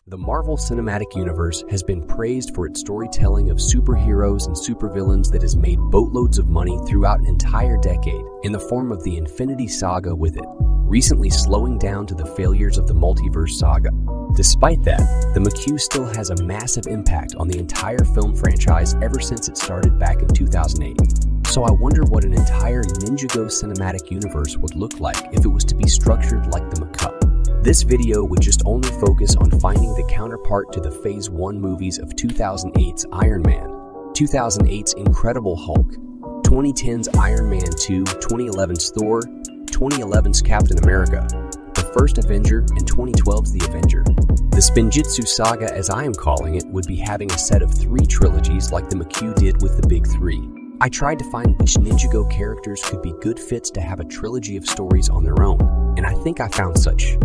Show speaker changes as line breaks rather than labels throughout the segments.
The Marvel Cinematic Universe has been praised for its storytelling of superheroes and supervillains that has made boatloads of money throughout an entire decade in the form of the Infinity Saga with it, recently slowing down to the failures of the Multiverse Saga. Despite that, the MCU still has a massive impact on the entire film franchise ever since it started back in 2008. So I wonder what an entire Ninjago cinematic universe would look like if it was to be structured like the MCU. This video would just only focus on finding the counterpart to the Phase 1 movies of 2008's Iron Man, 2008's Incredible Hulk, 2010's Iron Man 2, 2011's Thor, 2011's Captain America, the First Avenger, and 2012's The Avenger. The Spinjitzu Saga, as I am calling it, would be having a set of 3 trilogies like the MCU did with the Big 3. I tried to find which Ninjago characters could be good fits to have a trilogy of stories on their own, and I think I found such.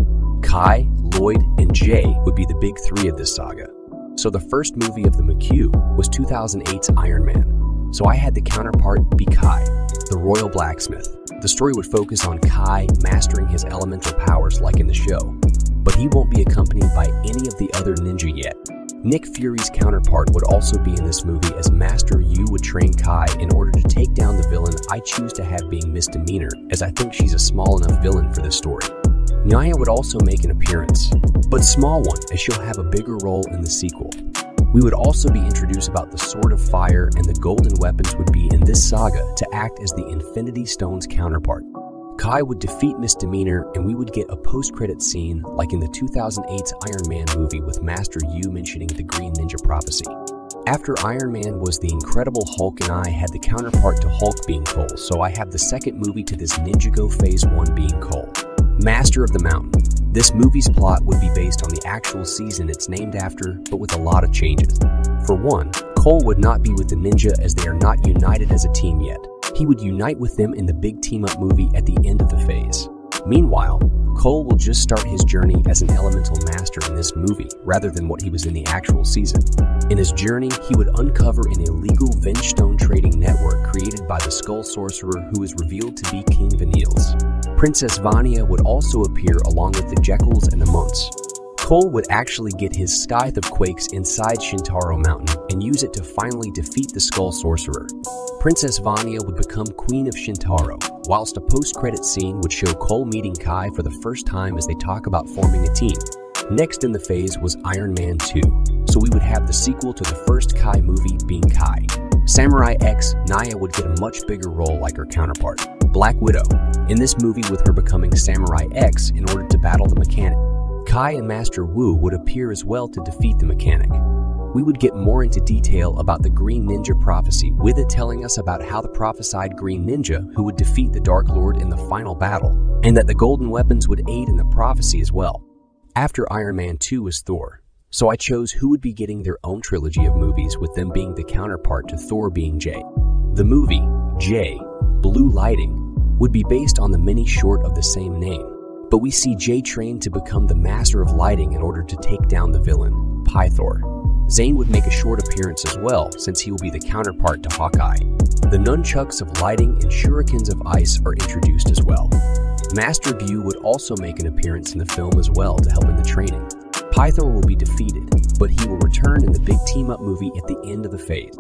Kai, Lloyd, and Jay would be the big 3 of this saga. So the first movie of the MCU was 2008's Iron Man. So I had the counterpart be Kai, the Royal Blacksmith. The story would focus on Kai mastering his elemental powers like in the show, but he won't be accompanied by any of the other ninja yet. Nick Fury's counterpart would also be in this movie, as Master Yu would train Kai in order to take down the villain I choose to have being Misdemeanor, as I think she's a small enough villain for this story. Nya would also make an appearance, but small one, as she'll have a bigger role in the sequel. We would also be introduced about the Sword of Fire, and the golden weapons would be in this saga to act as the Infinity Stone's counterpart. Kai would defeat Misdemeanor, and we would get a post-credit scene like in the 2008's Iron Man movie with Master Yu mentioning the Green Ninja prophecy. After Iron Man was the Incredible Hulk, and I had the counterpart to Hulk being Cole, so I have the second movie to this Ninjago Phase 1 being Cole, Master of the Mountain. This movie's plot would be based on the actual season it's named after, but with a lot of changes. For one, Cole would not be with the ninja as they are not united as a team yet. He would unite with them in the big team-up movie at the end of the phase. Meanwhile, Cole will just start his journey as an elemental master in this movie, rather than what he was in the actual season. In his journey, he would uncover an illegal Vengestone trading network created by the Skull Sorcerer, who is revealed to be King Vanille's. Princess Vanya would also appear along with the Jekylls and the Months. Cole would actually get his Scythe of Quakes inside Shintaro Mountain and use it to finally defeat the Skull Sorcerer. Princess Vanya would become Queen of Shintaro, whilst a post-credit scene would show Cole meeting Kai for the first time as they talk about forming a team. Next in the phase was Iron Man 2, so we would have the sequel to the first Kai movie being Kai. Samurai X, Nya would get a much bigger role like her counterpart, Black Widow, in this movie, with her becoming Samurai X in order to battle the mechanic. Kai and Master Wu would appear as well to defeat the mechanic. We would get more into detail about the Green Ninja prophecy, with it telling us about how the prophesied Green Ninja who would defeat the Dark Lord in the final battle, and that the golden weapons would aid in the prophecy as well. After Iron Man 2 was Thor, so I chose who would be getting their own trilogy of movies, with them being the counterpart to Thor being Jay. The movie, Jay, Blue Lighting, would be based on the mini short of the same name, but we see Jay trained to become the Master of Lighting in order to take down the villain, Pythor. Zane would make a short appearance as well, since he will be the counterpart to Hawkeye. The Nunchucks of Lighting and Shurikens of Ice are introduced as well. Master Gu would also make an appearance in the film as well to help in the training. Pythor will be defeated, but he will return in the big team-up movie at the end of the phase.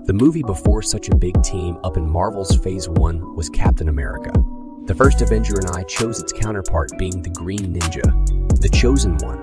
The movie before such a big team up in Marvel's Phase 1 was Captain America. The First Avenger, and I chose its counterpart being the Green Ninja, the Chosen One.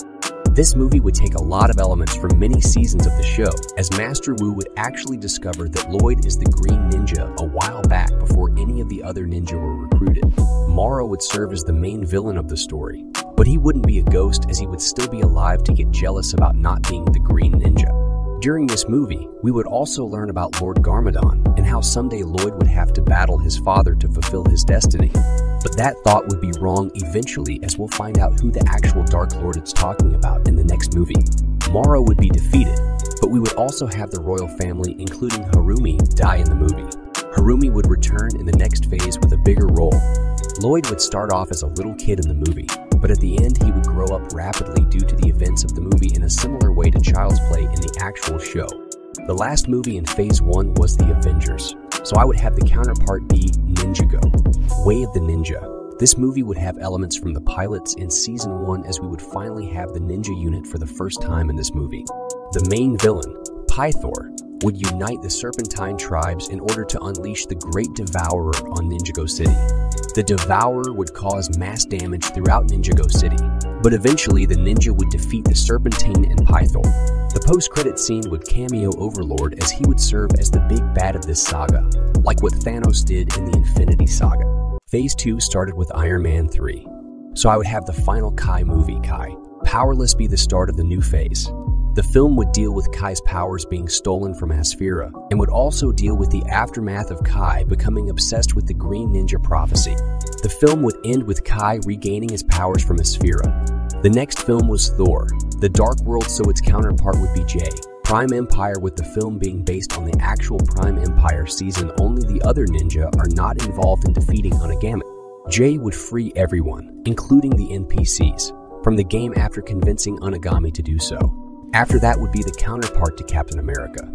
This movie would take a lot of elements from many seasons of the show, as Master Wu would actually discover that Lloyd is the Green Ninja a while back before any of the other ninja were recruited. Morrow would serve as the main villain of the story, but he wouldn't be a ghost, as he would still be alive to get jealous about not being the Green Ninja. During this movie, we would also learn about Lord Garmadon and how someday Lloyd would have to battle his father to fulfill his destiny. But that thought would be wrong eventually, as we'll find out who the actual Dark Lord it's talking about in the next movie. Morrow would be defeated, but we would also have the royal family, including Harumi, die in the movie. Harumi would return in the next phase with a bigger role. Lloyd would start off as a little kid in the movie, but at the end he would grow up rapidly due to the events of the movie in a similar way to Child's Play in the actual show. The last movie in Phase 1 was The Avengers, so I would have the counterpart be Ninjago, Way of the Ninja. This movie would have elements from the pilots in Season 1, as we would finally have the ninja unit for the first time in this movie. The main villain, Pythor, would unite the Serpentine tribes in order to unleash the Great Devourer on Ninjago City. The Devourer would cause mass damage throughout Ninjago City, but eventually the ninja would defeat the Serpentine and Pythor. The post-credit scene would cameo Overlord, as he would serve as the big bad of this saga, like what Thanos did in the Infinity Saga. Phase 2 started with Iron Man 3, so I would have the final Kai movie, Kai Powerless, be the start of the new phase. The film would deal with Kai's powers being stolen from Asphira, and would also deal with the aftermath of Kai becoming obsessed with the Green Ninja prophecy. The film would end with Kai regaining his powers from Asphira. The next film was Thor, The Dark World, so its counterpart would be J. Prime Empire, with the film being based on the actual Prime Empire season. Only the other ninja are not involved in defeating Onigami. J would free everyone, including the NPCs, from the game after convincing Onigami to do so. After that would be the counterpart to Captain America,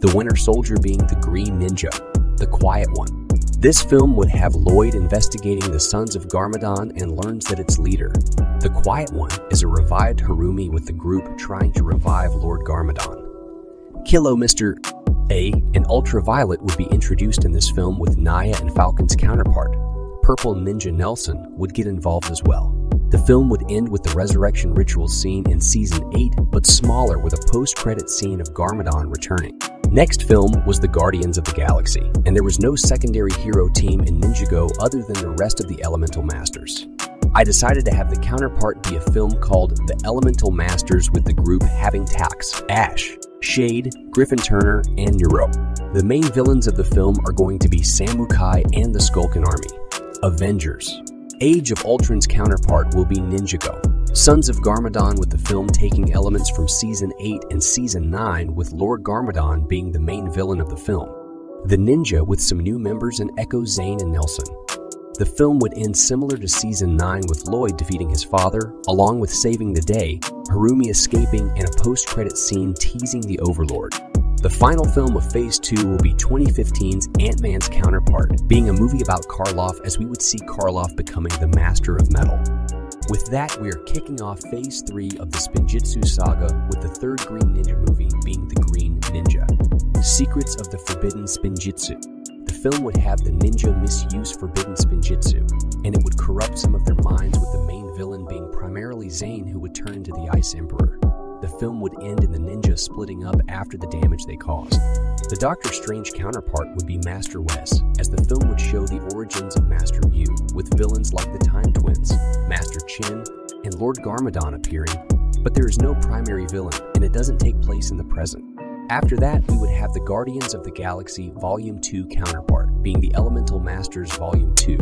the Winter Soldier being the Green Ninja, the Quiet One. This film would have Lloyd investigating the Sons of Garmadon and learns that its leader, the Quiet One, is a revived Harumi, with the group trying to revive Lord Garmadon. Kilo Mr. A and Ultraviolet would be introduced in this film, with Naya and Falcon's counterpart, Purple Ninja Nelson, would get involved as well. The film would end with the resurrection ritual scene in Season 8, but smaller, with a post-credit scene of Garmadon returning. Next film was the Guardians of the Galaxy, and there was no secondary hero team in Ninjago other than the rest of the Elemental Masters. I decided to have the counterpart be a film called The Elemental Masters, with the group having Tax, Ash, Shade, Griffin Turner, and Nero. The main villains of the film are going to be Samukai and the Skulkin Army. Avengers. Age of Ultron's counterpart will be Ninjago. Sons of Garmadon, with the film taking elements from Season 8 and Season 9, with Lord Garmadon being the main villain of the film. The Ninja, with some new members in Echo, Zane, and Nelson. The film would end similar to Season 9, with Lloyd defeating his father, along with saving the day, Harumi escaping, and a post-credit scene teasing the Overlord. The final film of Phase 2 will be 2015's Ant-Man's counterpart, being a movie about Karloff, as we would see Karloff becoming the Master of Metal. With that, we are kicking off Phase 3 of the Spinjitzu saga, with the third Green Ninja movie being The Green Ninja. Secrets of the Forbidden Spinjitzu. The film would have the ninja misuse forbidden Spinjitzu, and it would corrupt some of their minds, with the main villain being primarily Zane, who would turn into the Ice Emperor. The film would end in the ninja splitting up after the damage they caused. The Doctor Strange counterpart would be Master Wes, as the film would show the origins of Master Yu, with villains like the Time Twins, Master Chin, and Lord Garmadon appearing, but there is no primary villain, and it doesn't take place in the present. After that, we would have the Guardians of the Galaxy Volume 2 counterpart, being the Elemental Masters Volume 2,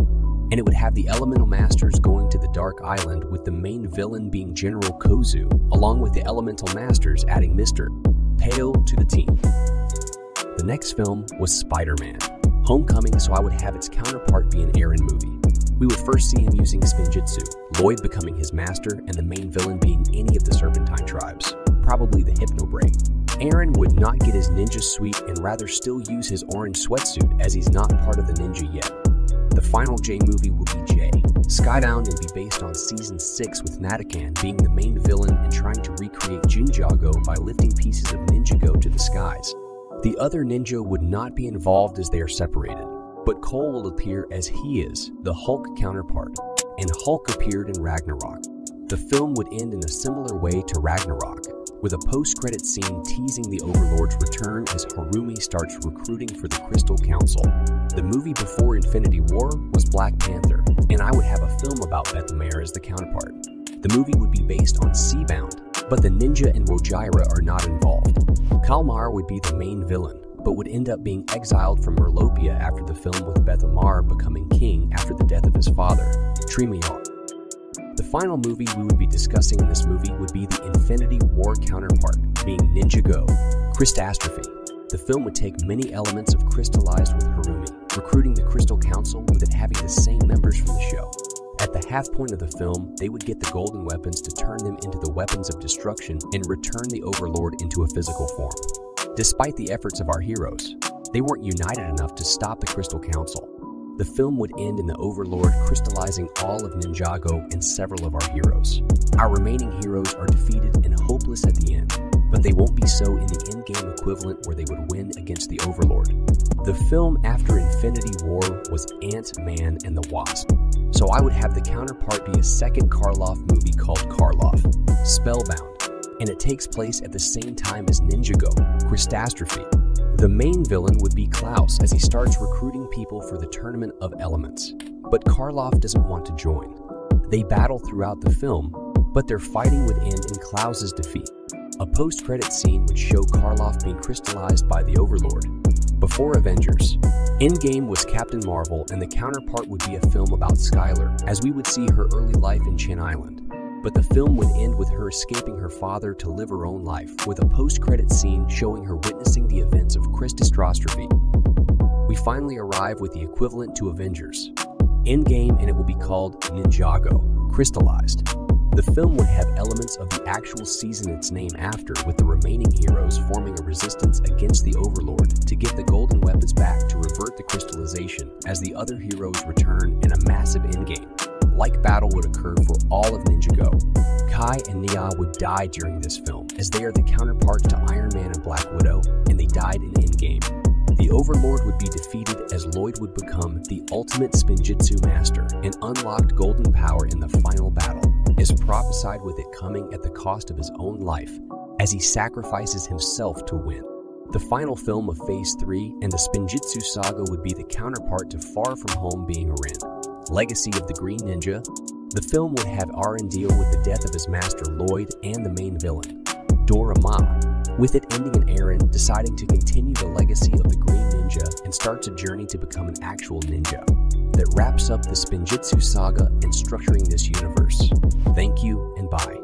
and it would have the Elemental Masters going to the Dark Island, with the main villain being General Kozu, along with the Elemental Masters adding Mr. Pale to the team. The next film was Spider-Man Homecoming, so I would have its counterpart be an Aaron movie. We would first see him using Spinjitzu, Lloyd becoming his master, and the main villain being any of the Serpentine tribes, probably the Hypnobrain. Aaron would not get his ninja suite and rather still use his orange sweatsuit, as he's not part of the ninja yet. The final J movie will be J, Skybound, and be based on Season 6, with Natakan being the main villain and trying to recreate Ninjago by lifting pieces of Ninjago to the skies. The other ninja would not be involved, as they are separated, but Cole will appear as he is, the Hulk counterpart, and Hulk appeared in Ragnarok. The film would end in a similar way to Ragnarok, with a post-credit scene teasing the Overlord's return as Harumi starts recruiting for the Crystal Council. The movie before Infinity War was Black Panther, and I would have a film about Bethlehem as the counterpart. The movie would be based on Seabound, but the ninja and Wojira are not involved. Kalmar would be the main villain, but would end up being exiled from Merlopia after the film, with Bethemar becoming king after the death of his father, Tremior. The final movie we would be discussing in this movie would be the Infinity War counterpart, being Ninjago, Crystastrophe. The film would take many elements of Crystallized with Harumi, recruiting the Crystal Council, with it having the same members from the show. At the half point of the film, they would get the golden weapons to turn them into the weapons of destruction and return the Overlord into a physical form. Despite the efforts of our heroes, they weren't united enough to stop the Crystal Council. The film would end in the Overlord crystallizing all of Ninjago and several of our heroes. Our remaining heroes are defeated and hopeless at the end, but they won't be so in the endgame equivalent where they would win against the Overlord. The film after Infinity War was Ant-Man and the Wasp, so I would have the counterpart be a second Karloff movie called Karloff, Spellbound, and it takes place at the same time as Ninjago, Crystastrophe. The main villain would be Klaus as he starts recruiting people for the Tournament of Elements, but Karloff doesn't want to join. They battle throughout the film, but their fighting would end in Klaus's defeat. A post-credit scene would show Karloff being crystallized by the Overlord. Before Avengers, Endgame was Captain Marvel, and the counterpart would be a film about Skylar, as we would see her early life in Chin Island. But the film would end with her escaping her father to live her own life, with a post-credit scene showing her witnessing the events of Crystastrophe. We finally arrive with the equivalent to Avengers, Endgame, and it will be called Ninjago, Crystallized. The film would have elements of the actual season it's named after, with the remaining heroes forming a resistance against the Overlord to get the golden weapons back to revert the crystallization as the other heroes return in a massive endgame. Like battle would occur for all of Ninjago. Kai and Nia would die during this film, as they are the counterparts to Iron Man and Black Widow, and they died in Endgame. The Overlord would be defeated as Lloyd would become the ultimate Spinjitzu master and unlocked golden power in the final battle, as prophesied, with it coming at the cost of his own life, as he sacrifices himself to win. The final film of Phase 3 and the Spinjitzu Saga would be the counterpart to Far From Home being Eren, Legacy of the Green Ninja. The film would have Eren deal with the death of his master Lloyd and the main villain, Dora Ma, with it ending in Eren deciding to continue the legacy of the Green Ninja and starts a journey to become an actual ninja that wraps up the Spinjitzu Saga and structuring this universe. Thank you and bye.